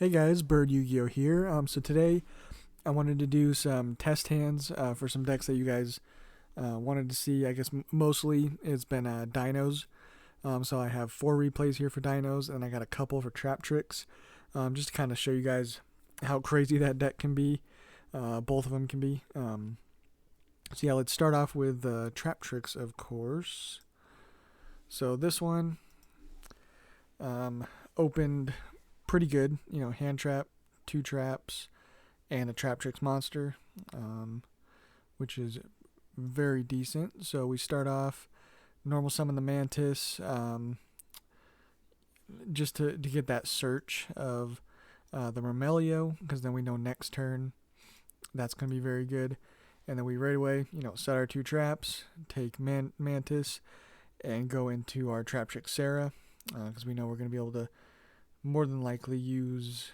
Hey guys, Bird Yugioh here. So today I wanted to do some test hands for some decks that you guys wanted to see. I guess mostly it's been Dinos. So I have 4 replays here for Dinos, and I got a couple for Traptrix, just to kind of show you guys how crazy that deck can be. Both of them can be. So yeah, let's start off with Traptrix, of course. So this one opened pretty good, hand trap, 2 traps, and a Traptrix monster, which is very decent. So we start off normal summon the Mantis, just to get that search of the Mermelio, because then we know next turn that's going to be very good. And then we right away, set our 2 traps, take Mantis, and go into our Traptrix Sarah, because we know we're going to be able to more than likely use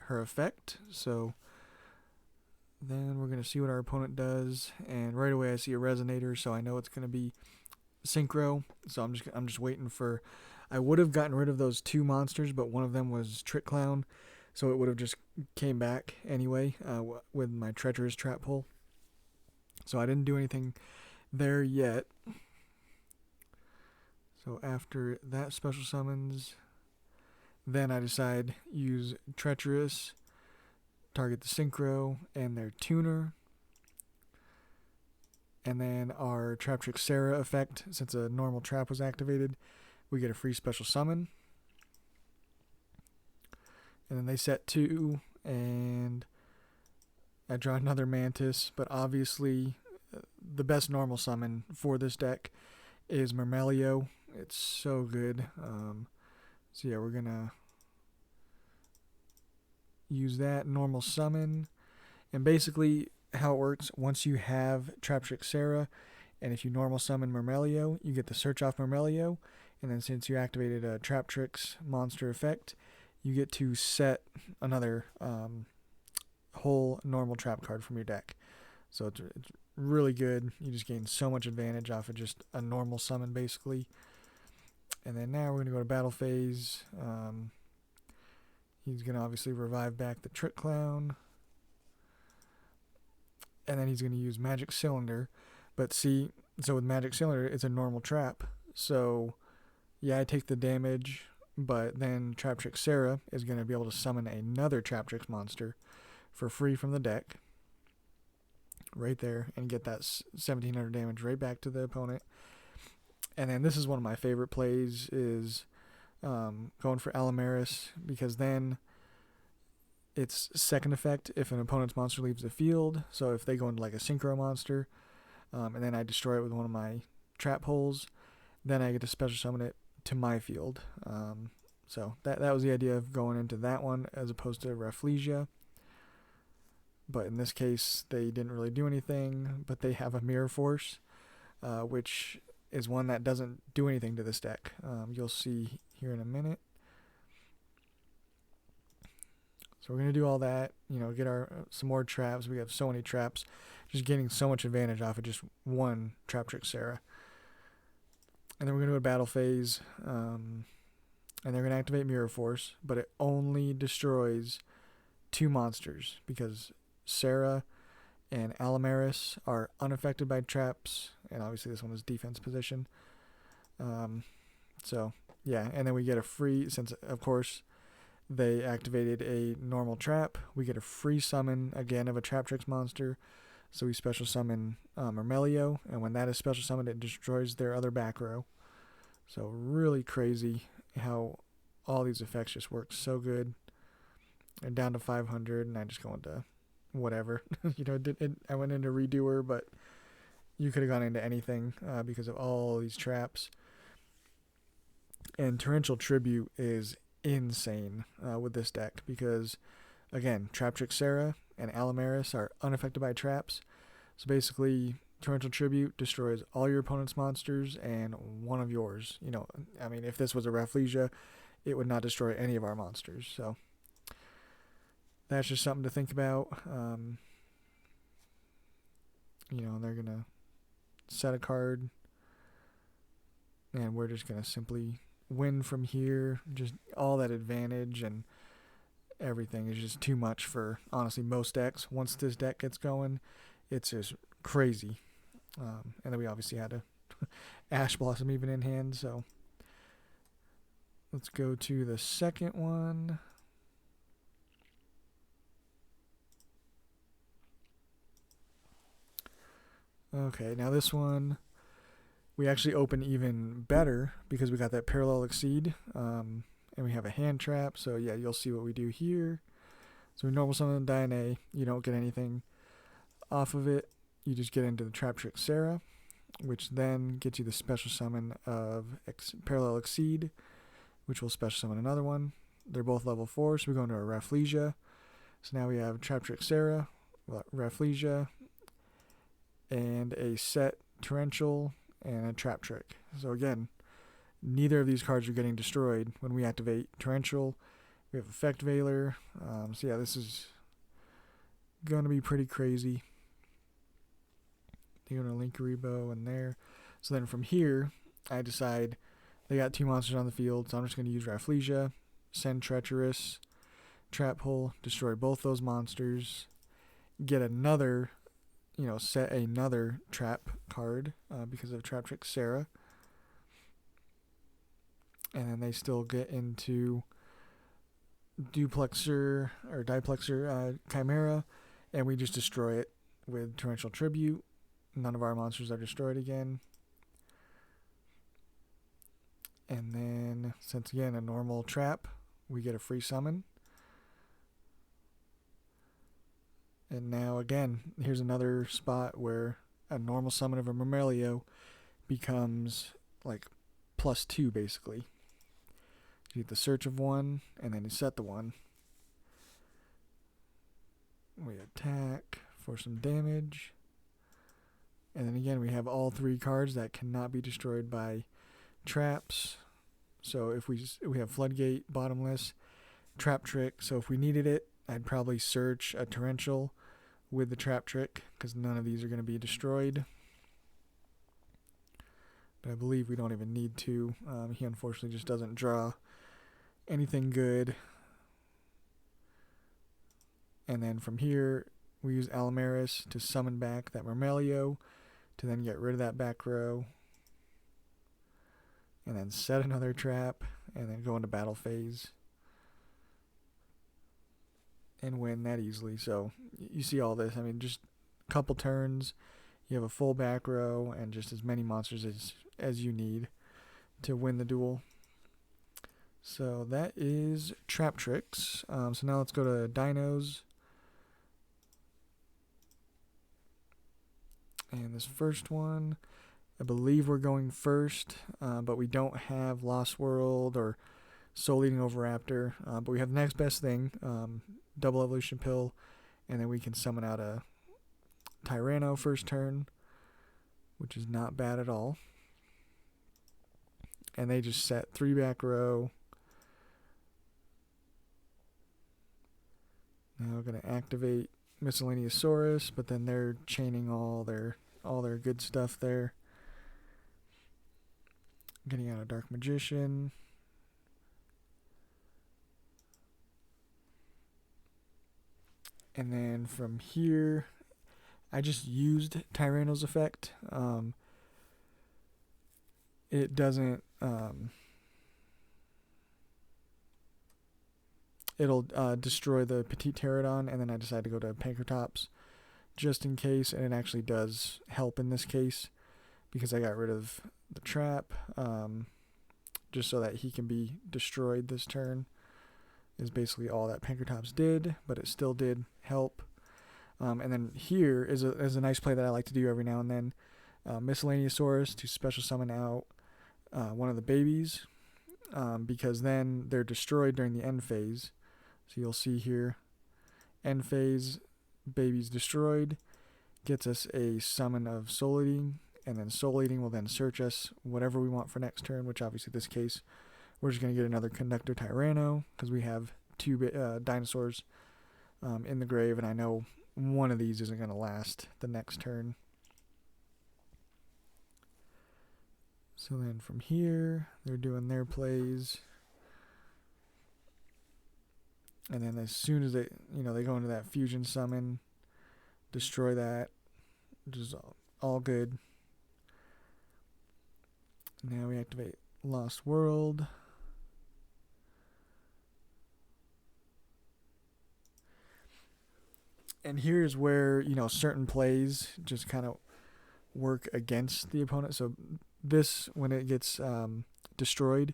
her effect. So then we're going to see what our opponent does, and right away I see a Resonator, so I know it's going to be Synchro. So I'm just waiting for. I would have gotten rid of those 2 monsters, but one of them was Trick Clown, so it would have just came back anyway with my treacherous trap pull. So I didn't do anything there yet. So after that special summons, then I decide use Treacherous, target the Synchro and their Tuner, and then our Traptrix Sarah effect, since a normal trap was activated, we get a free special summon. And then they set 2, and I draw another Mantis, but obviously the best normal summon for this deck is Mermelio. It's so good. So yeah, we're going to use that normal summon. And basically how it works, once you have Traptrix Sarah, and if you normal summon Mermelio, you get the search off Mermelio. And then since you activated a Traptrix monster effect, you get to set another whole normal trap card from your deck. So it's really good. You just gain so much advantage off of just a normal summon, basically. And then now we're going to go to battle phase. He's going to obviously revive back the Trick Clown. And then he's going to use Magic Cylinder. But see, so with Magic Cylinder, it's a normal trap. So, yeah, I take the damage, but then Traptrix Sarah is going to be able to summon another Traptrix monster for free from the deck. Right there, and get that 1700 damage right back to the opponent. And then this is one of my favorite plays, is going for Alamaris, because then it's second effect if an opponent's monster leaves the field. So if they go into like a Synchro monster, and then I destroy it with one of my trap holes, then I get to special summon it to my field. So that was the idea of going into that one as opposed to Rafflesia. But in this case, they didn't really do anything, but they have a Mirror Force, which is one that doesn't do anything to this deck. You'll see here in a minute. So we're going to do all that, get our some more traps. We have so many traps, just getting so much advantage off of just one Traptrix Sarah. And then we're going to go to battle phase, and they're going to activate Mirror Force, but it only destroys 2 monsters, because Sarah and Alamaris are unaffected by traps, and obviously this one is defense position. So yeah, and then we get a free, since of course they activated a normal trap, we get a free summon again of a Traptrix monster. So we special summon Mermelio, and when that is special summoned, it destroys their other back row. So really crazy how all these effects just work so good. And down to 500, and I just go into whatever. I went into Redoer, but you could have gone into anything because of all these traps. And Torrential Tribute is insane with this deck, because again, Traptrix Sarah and Alamaris are unaffected by traps. So basically, Torrential Tribute destroys all your opponent's monsters and one of yours. If this was a Rafflesia, it would not destroy any of our monsters. So that's just something to think about. They're going to set a card, and we're just going to simply win from here. Just all that advantage, and everything is just too much for, honestly, most decks. Once this deck gets going, it's just crazy. And then we obviously had a Ash Blossom even in hand, so let's go to the second one. Okay, now this one we actually open even better because we got that Parallel Exceed, and we have a hand trap. So yeah, you'll see what we do here. So we normal summon Dino, you don't get anything off of it. You just get into the Traptrix Sarah, which then gets you the special summon of Parallel Exceed, which will special summon another one. They're both level 4, so we go into a Rafflesia. So now we have Traptrix Sarah, Rafflesia, and a set Torrential and a Traptrix. So again, neither of these cards are getting destroyed when we activate Torrential. We have Effect Veiler. So yeah, this is going to be pretty crazy. You're going to link Rebo in there. So then from here, I decide they got 2 monsters on the field, so I'm just going to use Rafflesia, send Treacherous, Trap Hole, destroy both those monsters, get another, set another trap card because of Traptrix Sarah. And then they still get into Duplexer or Diplexer Chimera, and we just destroy it with Torrential Tribute. None of our monsters are destroyed again. And then, since again a normal trap, we get a free summon. And now again, here's another spot where a normal summon of a Myrmelio becomes like +2 basically. You get the search of 1, and then you set the 1. We attack for some damage. And then again, we have all 3 cards that cannot be destroyed by traps. So if we have Floodgate, Bottomless, Traptrix. So if we needed it, I'd probably search a Torrential with the Traptrix because none of these are going to be destroyed. But I believe we don't even need to. He unfortunately just doesn't draw anything good. And then from here, we use Alamaris to summon back that Myrmelio to then get rid of that back row. And then set another trap and then go into battle phase. And win that easily. So you see all this. I mean, just a couple turns. You have a full back row and just as many monsters as you need to win the duel. So that is Traptrix. So now let's go to Dinos. And this first one, I believe we're going first, but we don't have Lost World or Soul Eating Oviraptor. But we have the next best thing, Double Evolution Pill, and then we can summon out a Tyranno first turn, which is not bad at all. And they just set 3 back row. Now we're going to activate Miscellaneousaurus, but then they're chaining all their good stuff there. Getting out a Dark Magician. And then from here, I just used Tyranno's effect. It doesn't... it'll destroy the Petite Pterodon, and then I decided to go to Pankratops just in case, and it actually does help in this case because I got rid of the trap just so that he can be destroyed this turn is basically all that Pankratops did, but it still did help. And then here is a nice play that I like to do every now and then. Miscellaneousaurus to special summon out one of the babies because then they're destroyed during the end phase. So you'll see here, end phase, babies destroyed, gets us a summon of Soul Eating, and then Soul Eating will then search us whatever we want for next turn, which obviously this case, we're just going to get another Conductor Tyranno because we have 2 dinosaurs in the grave, and I know one of these isn't going to last the next turn. So then from here, they're doing their plays. And then as soon as they go into that fusion summon, destroy that, just all good. Now we activate Lost World. And here's where, certain plays just kind of work against the opponent. So this, when it gets destroyed,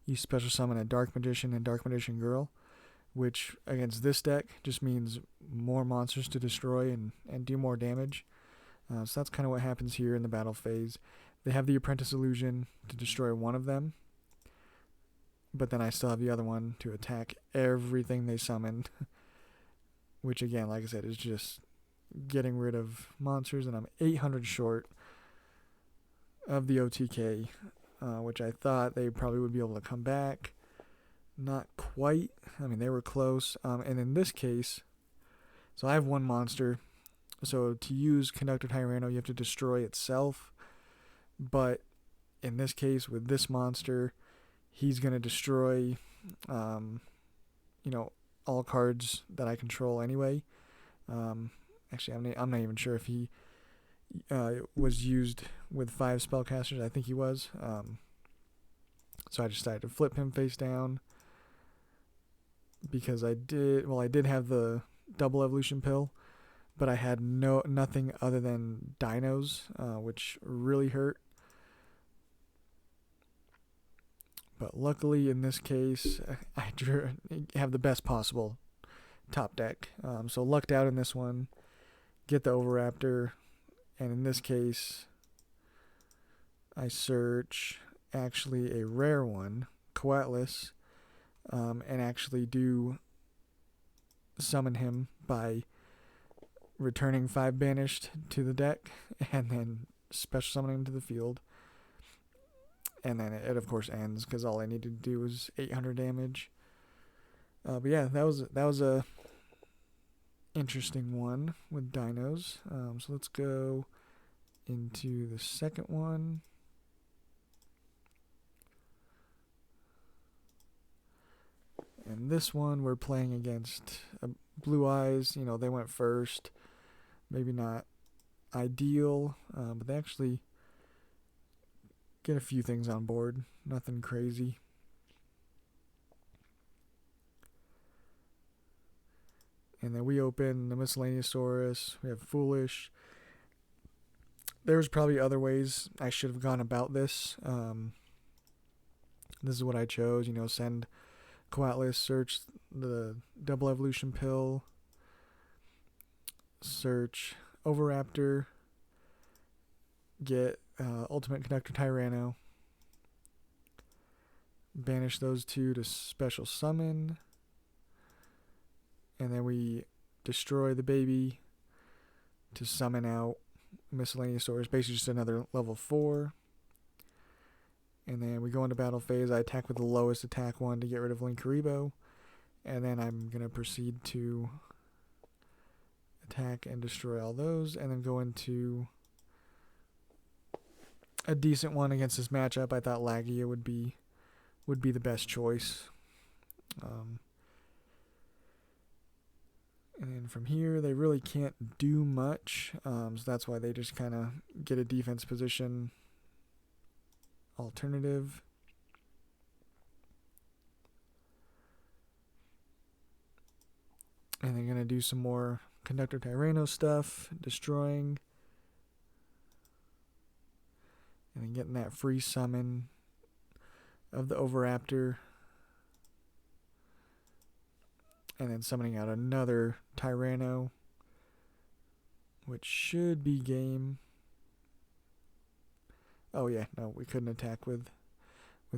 you special summon a Dark Magician and Dark Magician Girl, which against this deck just means more monsters to destroy and do more damage. So that's kind of what happens here in the battle phase. They have the Apprentice Illusion to destroy one of them, but then I still have the other one to attack everything they summoned, which again, like I said, is just getting rid of monsters, and I'm 800 short of the OTK, which I thought they probably would be able to come back. Not quite. I mean, they were close. And in this case, so I have one monster. So to use Conductor Tyranno, you have to destroy itself. But in this case, with this monster, he's going to destroy, all cards that I control anyway. Actually, I'm not even sure if he was used with 5 spellcasters. I think he was. So I decided to flip him face down because I did have the double evolution pill, but I had nothing other than dinos, which really hurt. But luckily, in this case, I have the best possible top deck. So lucked out in this one. Get the Oviraptor, and in this case, I search actually a rare one, Coatlas, and actually do summon him by returning 5 banished to the deck, and then special summoning him to the field. And then it of course ends because all I needed to do was 800 damage. But yeah, that was a interesting one with dinos. So let's go into the second one. And this one we're playing against Blue Eyes. They went first. Maybe not ideal, but they actually get a few things on board. Nothing crazy. And then we open the Miscellaneousaurus. We have Foolish. There's probably other ways I should have gone about this. This is what I chose. Send Coatlas, search the double evolution pill, search Oviraptor, get Ultimate Conductor Tyranno, banish those 2 to special summon, and then we destroy the baby to summon out Miscellaneousaurus, basically just another level 4. And then we go into battle phase. I attack with the lowest attack one to get rid of Linkuriboh, and then I'm going to proceed to attack and destroy all those, and then go into a decent one against this matchup. I thought Lagia would be the best choice. And then from here, they really can't do much, so that's why they just kind of get a defense position alternative. And they're going to do some more Conductor Tyranno stuff, destroying. And then getting that free summon of the Oviraptor. And then summoning out another Tyranno, which should be game. Oh yeah, no, we couldn't attack with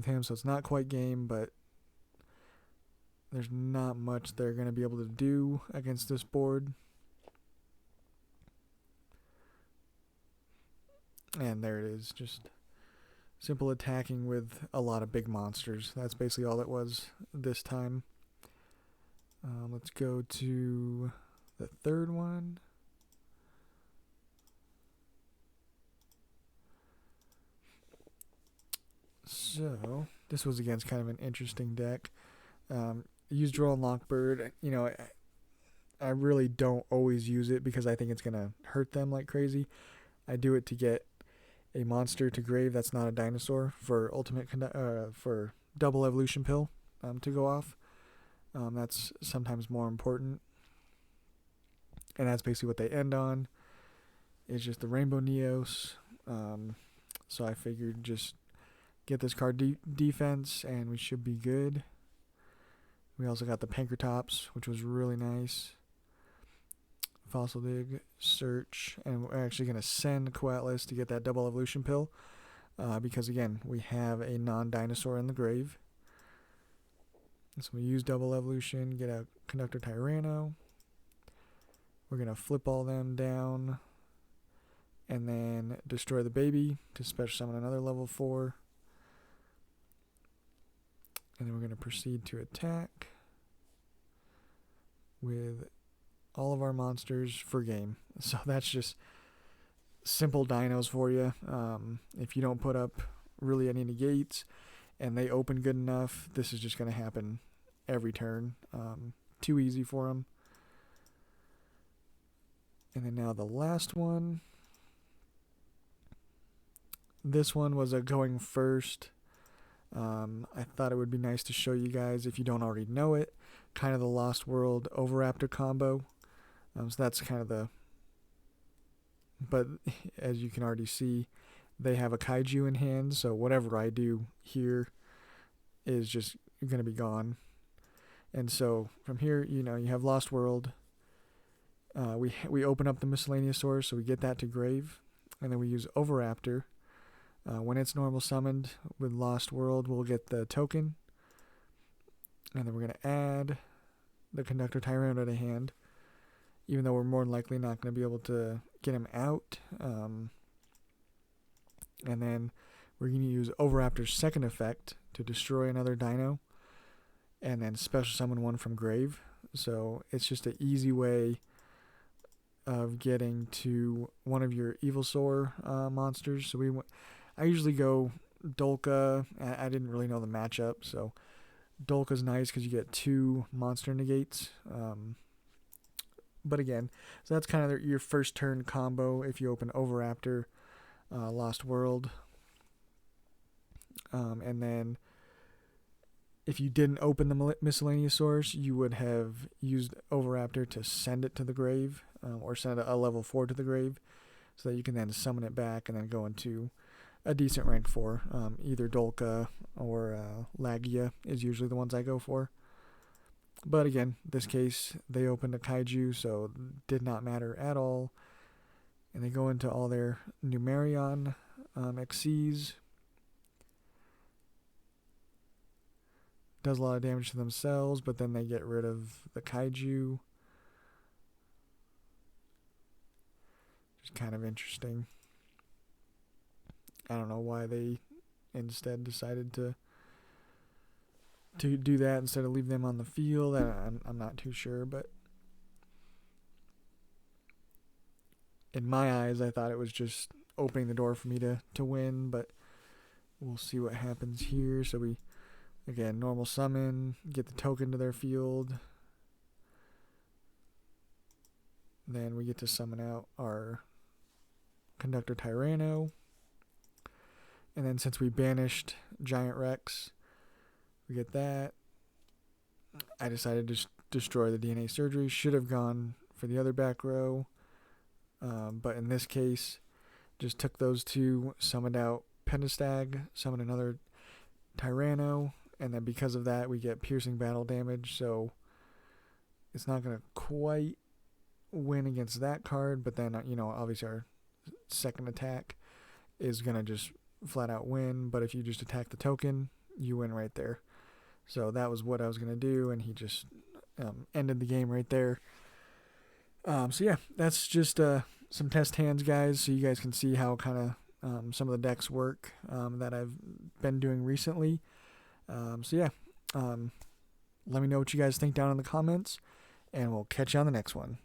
him, so it's not quite game, but there's not much they're going to be able to do against this board. And there it is, just simple attacking with a lot of big monsters. That's basically all it was this time. Let's go to the third one. So, this was against kind of an interesting deck. Yugioh and Lockbird, I really don't always use it because I think it's gonna hurt them like crazy. I do it to get a monster to grave that's not a dinosaur for for double evolution pill to go off. That's sometimes more important, and that's basically what they end on. It's just the Rainbow Neos. So I figured just get this card defense, and we should be good. We also got the Pankratops, which was really nice. Fossil Dig, Search, and we're actually going to send Coatlas to get that double evolution pill because, again, we have a non-dinosaur in the grave. So we use double evolution, get a Conductor Tyranno. We're going to flip all them down and then destroy the baby to special summon another level 4. And then we're going to proceed to attack with all of our monsters for game. So that's just simple dinos for you. If you don't put up really any negates and they open good enough, this is just going to happen every turn. Too easy for them. And then now the last one. This one was a going first. I thought it would be nice to show you guys, if you don't already know it, kind of the Lost World Overraptor combo. So that's kind of the... But as you can already see, they have a kaiju in hand, so whatever I do here is just going to be gone. And so from here, you have Lost World. We open up the miscellaneous source, so we get that to grave. And then we use Overraptor. When it's normal summoned with Lost World, we'll get the token. And then we're going to add the Conductor Tyranno to hand, even though we're more than likely not going to be able to get him out. And then we're going to use Overraptor's second effect to destroy another dino, and then special summon one from grave. So it's just an easy way of getting to one of your Evilsaur monsters. So I usually go Dolka. I didn't really know the matchup, so Dolka's nice because you get 2 monster negates. But again, so that's kind of your first turn combo if you open Overraptor, Lost World. And then if you didn't open the miscellaneous source, you would have used Overraptor to send it to the grave, or send a level 4 to the grave, so that you can then summon it back and then go into a decent rank 4. Either Dolka or Lagia is usually the ones I go for. But again, this case, they opened a kaiju, so did not matter at all. And they go into all their Numerion XCs. Does a lot of damage to themselves, but then they get rid of the kaiju. Just kind of interesting. I don't know why they instead decided to do that instead of leave them on the field. I'm not too sure, but in my eyes, I thought it was just opening the door for me to win, but we'll see what happens here. So we, again, normal summon, get the token to their field. Then we get to summon out our Conductor Tyranno. And then since we banished Giant Rex, we get that. I decided to destroy the DNA surgery. Should have gone for the other back row. But in this case, just took those 2, summoned out Pentastag, summoned another Tyranno, and then because of that, we get piercing battle damage. So it's not going to quite win against that card, but then, obviously our second attack is going to just flat out win. But if you just attack the token, you win right there. So that was what I was going to do, and he just ended the game right there. So yeah, that's just some test hands, guys, so you guys can see how kind of some of the decks work that I've been doing recently. So yeah, let me know what you guys think down in the comments, and we'll catch you on the next one.